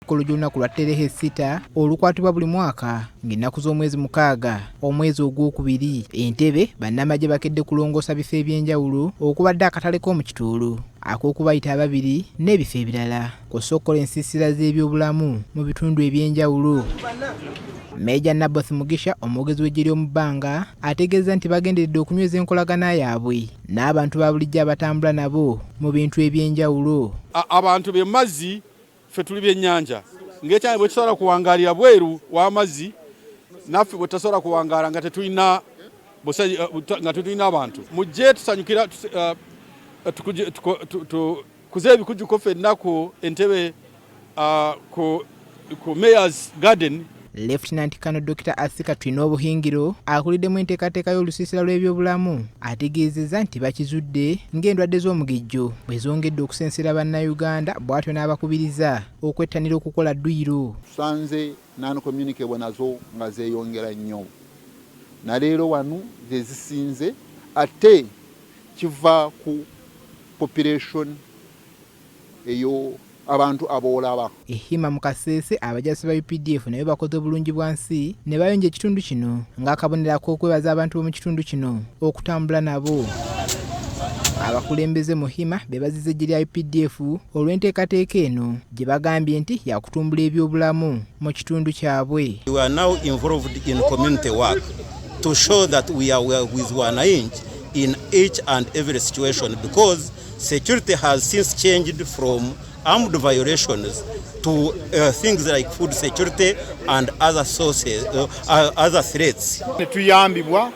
Emikolo gy'olunaku lwa Tarehe Sita olukwatibwa buli mwaka ng'ennaku z'omwezi 6 omwezi ogwokubiri. Entebe bannamagye bakedde kulongoosa bifo eby'enjawulo okubadde akatale k'omu Kituulu ak'okubayita ababiri n'ebifo ebirala kw'ossa okukola ensiisira z'ebyobulamu mu bitundu eby'enjawulo. Meeja Naboth Mugisha omwogezi w'eggye ly'omu bbanga ategeeza nti bagenderedde okunyweza enkolagana yaabwe n'abantu ba bulijjo abatambula nabo mu bintu eby'enjawulo. Abantu be mazzi ffe tuli byennyanja ng'ekyane bwe tusobola kuwangaalira bweru w'amazzi naffe bwe tasobola kuwangaala nga tetulina abantu mujje tusanyukira tukuze ebikujjuko ffenna ku entebe ku Mayor's Garden. Lieutenant Colonel Dr. Asika tulina obuhingiro akuliddemu enteekateeka y'olusiisira lw'ebyobulamu ategeezezza nti bakizudde ng'endwadde z'omugejjo bwe zongedde okusensera bannayuganda bw'atyo n'abakubiriza okwettanira okukola dduyiro. Tusanze non-communicable nazo nga zeeyongera nnyo na leero wano zezisinze ate kiva ku population eyo abantu aboolaba. Ehima mu Kaseese abajaasi ba UPDF nayo bakoze obulungi bwansi ne bayonja ekitundu kino ng'akabonero ak'okwebaza abantu b'omu kitundu kino okutambula nabo. Abakulembeze mu Hima beebazizza eggye lya UPDF olw'enteekateeka eno gye bagambye nti yakutumbula ebyobulamu mu kitundu kyabwe. We are now involved in community work to show that we are with wananchi in each and every situation because security has since changed from armed violations to things like food security and other sources, other threats. Tuyambibwa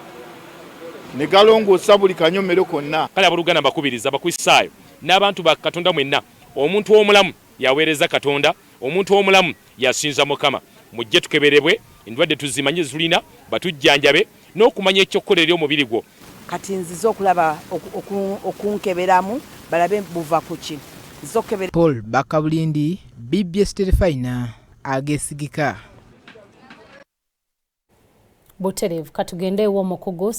ne galongoosa buli kanyomero konna. Kale abaluganda bakubiriza bakwissaayo n'abantu ba Katonda mwenna omuntu omulamu yaweereza Katonda, omuntu omulamu yasinza Mukama. Mujje tukeberebwe endwadde tuzimanye zulina batujjanjabe n'okumanya ekyokukolera omubiri gwo. Kati nziza okulaba okunkeberamu balabe buva ku ki. Paul Bakabulindi, BBS Terefayina, Ageesigika. Buterevu katugende wo mukugu